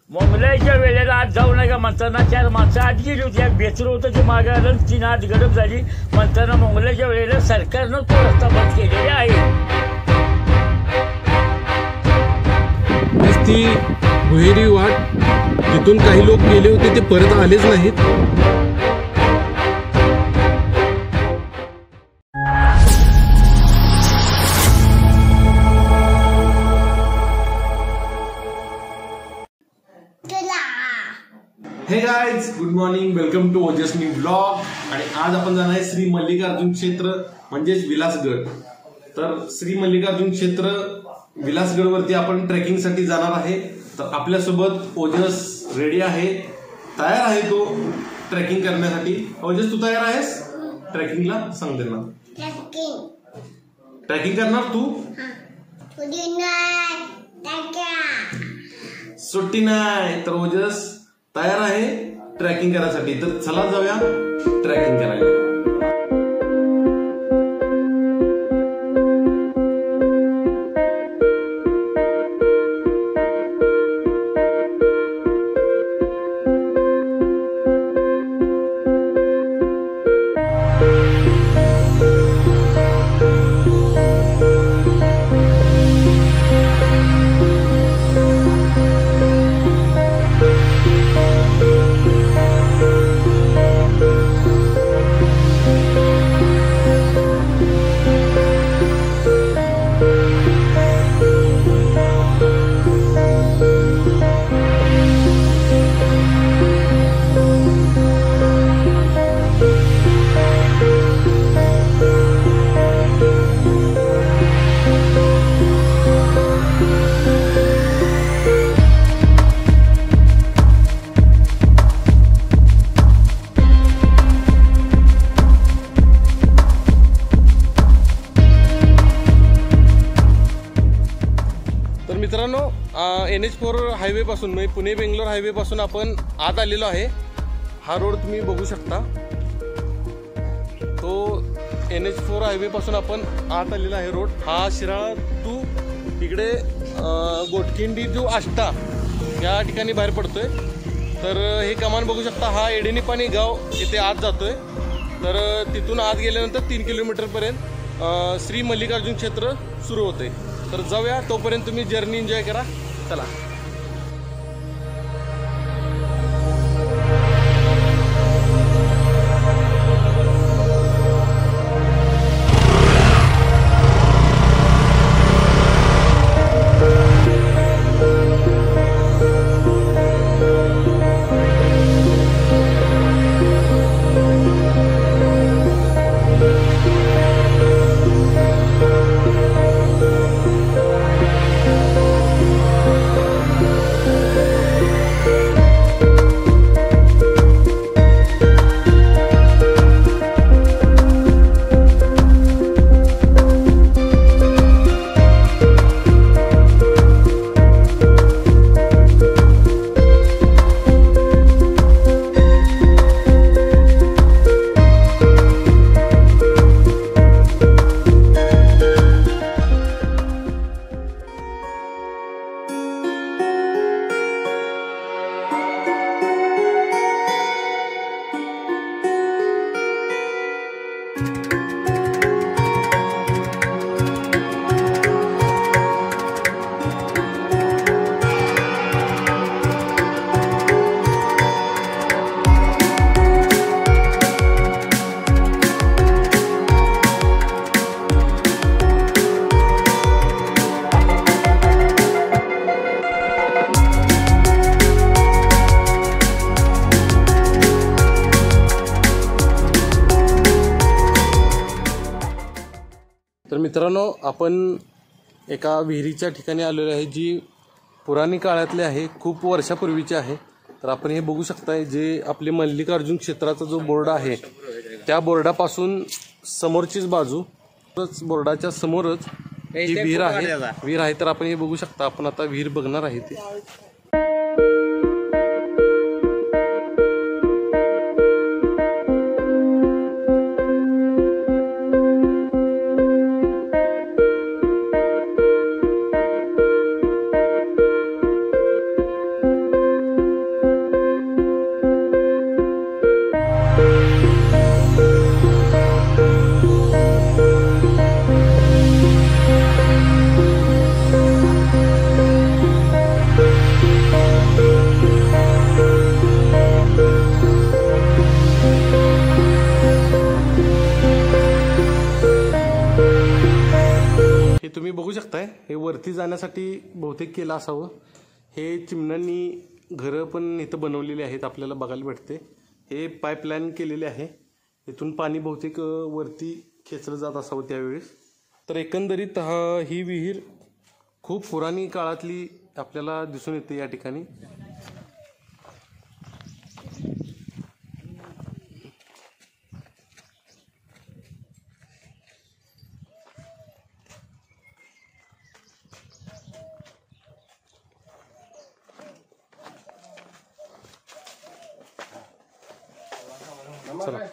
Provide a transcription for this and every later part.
मोंगलाच्या वेळेला आज जाऊ नका म्हणताना 4 माणसं आत गेली होती. एक बेचर होतं ते मागे आलं, 3 आत गडप झाली म्हणताना मोंगलाच्या वेळेला सरकारनं तो रस्ता बंद केलेला आहे. ती भुहेरी वाट तिथून काही लोक गेले होते ते परत आलेच नाहीत. Hey guys, good morning, welcome to Ojas new blog. आणि आज आपण जाणार आहे श्री मल्लिकार्जुन क्षेत्र म्हणजेच विलासगड. तर श्री मल्लिकार्जुन क्षेत्र विलासगड वरती आपण ट्रेकिंगसाठी जाणार आहे. तर आपल्यासोबत ओजस रेडी आहे, तयार आहे तो ट्रेकिंग करण्यासाठी. ओजस, तू तयार आहेस ट्रेकिंगला? सांग त्यांना. ट्रेकिंग करणार तू? सुट्टी नाही. तर ओजस तयार आहे ट्रेकिंग करायसाठी. तर चला जाऊया ट्रेकिंग करायला. मित्रांनो, NH4 हायवे पासून म्हणजे पुणे बेंगलोर हायवे पासून आपण आत आलेलो आहे. हा रोड तुम्ही बघू शकता. तो NH4 हायवे पासून आपण आत आलेला आहे रोड. हा शिराळा टू इकडे गोटखिंडी टू आष्टा या ठिकाणी बाहेर पडतोय. तर हे कमान बघू शकता. हा एडेनीपाणी गाव इथे आत जातोय. तर तिथून आत गेल्यानंतर 3 किलोमीटरपर्यंत श्री मल्लिकार्जुन क्षेत्र सुरू होते. तर जाऊया, तोपर्यंत तुम्ही जर्नी एन्जॉय करा. चला. तर मित्रांनो, आपण एका विहिरीच्या ठिकाणी आलेलो आहे, जी पुराणी काळातली आहे, खूप वर्षापूर्वीची आहे. तर आपण हे बघू शकताय, जे आपले मल्लिकार्जुन क्षेत्राचा जो बोर्ड आहे त्या बोर्डापासून समोरचीच बाजू, बोर्डाच्या समोरच ही विहीर आहे. तर आपण हे बघू शकता. आपण आता विहीर बघणार आहे ती. बघू शकताय हे वरती जाण्यासाठी बहुतेक केलं असावं. हे चिमण्यांनी घरं पण इथं बनवलेली आहेत, आपल्याला बघायला भेटते. हे पाईपलाईन केलेले आहे, इथून पाणी बहुतेक वरती खेचलं जात असावं त्यावेळेस. तर एकंदरीत ही विहीर खूप पुराणी काळातली आपल्याला दिसून येते या ठिकाणी.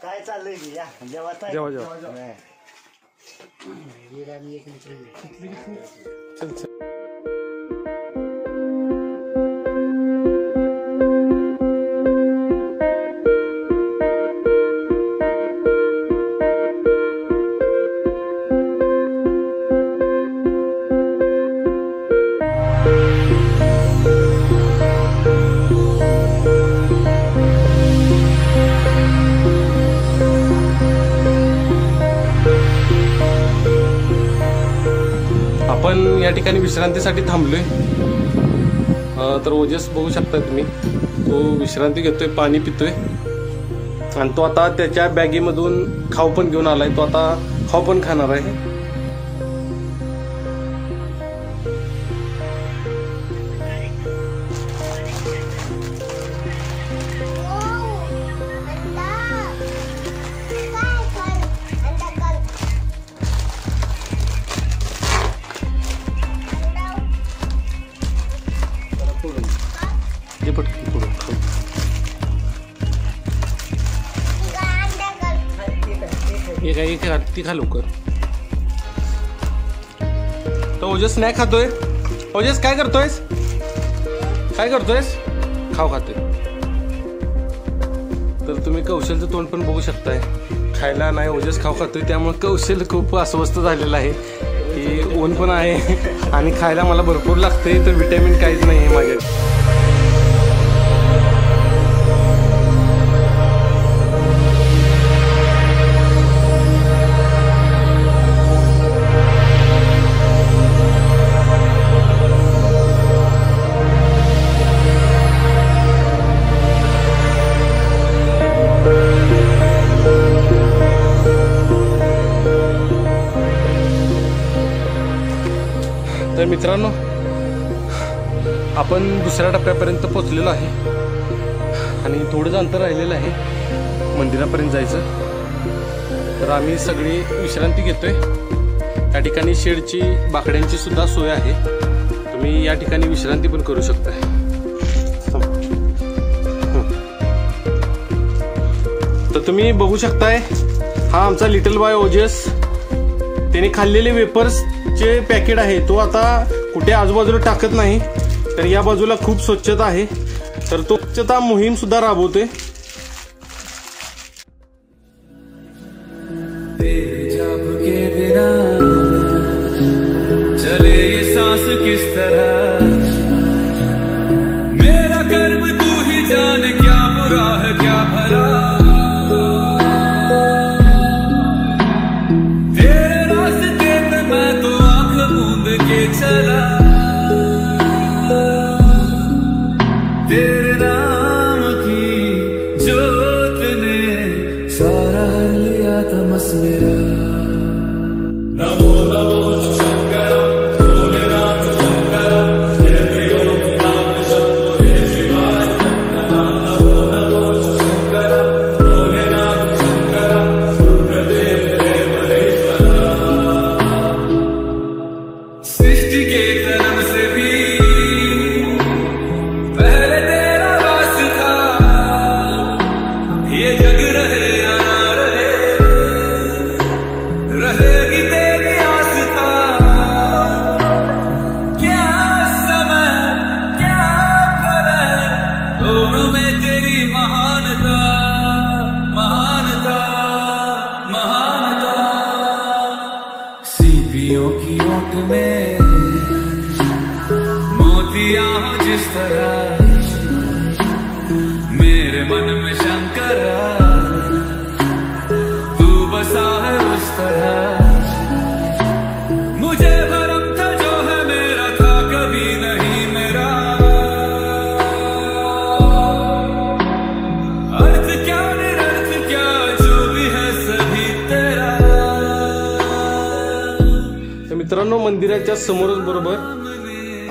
काय चाललंय जेव्हा जेव्हा आपण या ठिकाणी विश्रांतीसाठी थांबलोय. तर ओजस बघू शकता तुम्ही, तो विश्रांती घेतोय, पाणी पितोय आणि तो आता त्याच्या बॅगेमधून खाऊ पण घेऊन आलाय. तो आता खाऊ पण खाणार आहे. ती खा लवकर. तो ओजस स्नॅक खातोय. ओजस काय करतोयस, काय करतोयस? खाऊ खातोय. तर तुम्ही कौशलचं तोंड पण बघू शकताय. खायला नाही, ओजस खाऊ खातोय. त्यामुळे कौशल खूप अस्वस्थ झालेलं आहे की ऊन पण आहे आणि खायला मला भरपूर लागते, तर विटॅमिन काहीच नाही आहे माझ्या. तर मित्रांनो, आपण दुसऱ्या टप्प्यापर्यंत पोहोचलेलो आहे आणि थोडंच अंतर राहिलेलं आहे मंदिरापर्यंत जायचं. तर आम्ही सगळी विश्रांती घेतोय. या ठिकाणी शेडची, बाकड्यांची सुद्धा सोय आहे. तुम्ही या ठिकाणी विश्रांती पण करू शकता. तर तुम्ही बघू शकताय, हा आमचा लिटल बॉय ओजस. त्याने खाल्लेले वेपर्सचे पॅकेट आहे, तो आता कुठे आजूबाजूला टाकत नाही. तर या बाजूला खूप स्वच्छता आहे, तर तो स्वच्छता मोहीम सुद्धा राबवतोय. चले ये सांस किस तरह, मेरा कर्म तू ही जाने, क्या बुरा है क्या भला. चला तेरे नाम की जोत ने सारा लिया तमस मेरा. नमो नमो शंकर भोलेनाथ शंकर, नाम शंभो हे शिवाय. नमो नमो शंकर भोलेनाथ शंकर, रुद्रदेव हे महेश्वर. सृष्टि के जन्म से भी पहले तेरा वास था, ये जग रहे या ना रहेगी तेरी आस्था. क्या समय क्या करे, दोनों में तेरी महानता महानता महानता. सीपियों की ओट में मोतिया हो जिस तरह, मेरे मन में शंकर तू बसा है उस तरह. मुझे भरम था मंदिराच्या समोरच बरोबर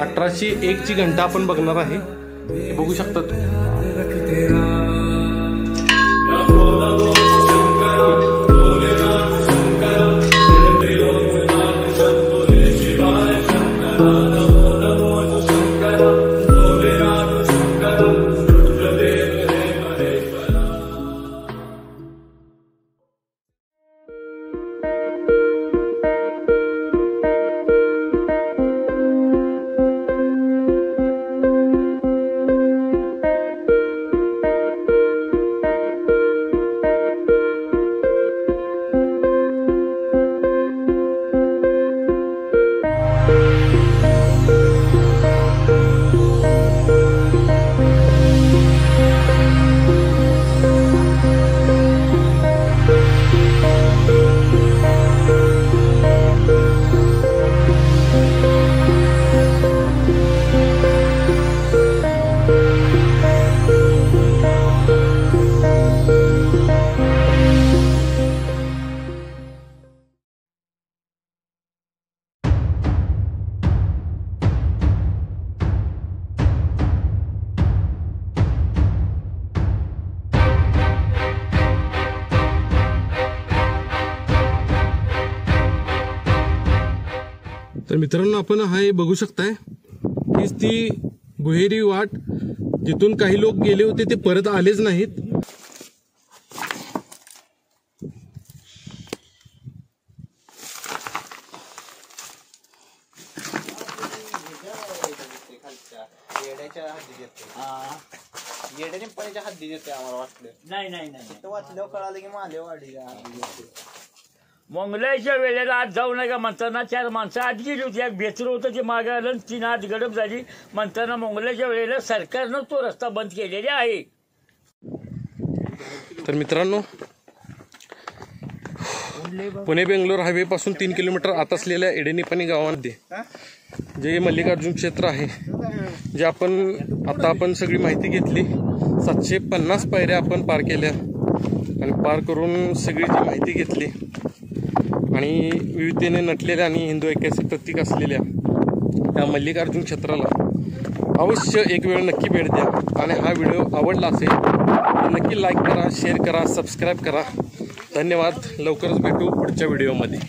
1801 ची घंटा आपण बघणार आहे. हे बघू शकता तर मित्रांनो, आपण हे बघू शकताय हीच ती भुहेरी वाट जिथून काही लोक गेले होते ते परत आलेच नाहीत. येड्याने पणच्या हद्दी देते आम्हाला वाटलं. नाही वाचल्यावर कळालं की मालेवाडी मंगलाच्या वेळेला आज जाऊ नका म्हणताना 4 माणसं आत गेली होती. एक बेचर होतं ते मागे आलं, 3 आत गडप झाली म्हणताना मंगलाच्या वेळेला सरकारनं तो रस्ता बंद केलेला आहे. तर मित्रांनो, पुणे बेंगलोर हायवे पासून 3 किलोमीटर आत असलेल्या एडेनिपाणी गावामध्ये जे मल्लिकार्जुन क्षेत्र आहे, जे आपण सगळी माहिती घेतली. 750 पायऱ्या आपण पार केल्या आणि पार करून सगळी जी माहिती घेतली आणि विविधतेने नटलेल्या आणि हिंदू ऐक्याचे प्रतीक असलेल्या या मल्लिकार्जुन क्षेत्राला अवश्य एक वेळ नक्की भेट द्या. आणि हा व्हिडिओ आवडला असेल तर नक्की लाईक करा, शेअर करा, सबस्क्राईब करा. धन्यवाद. लवकरच भेटू पुढच्या व्हिडिओमध्ये.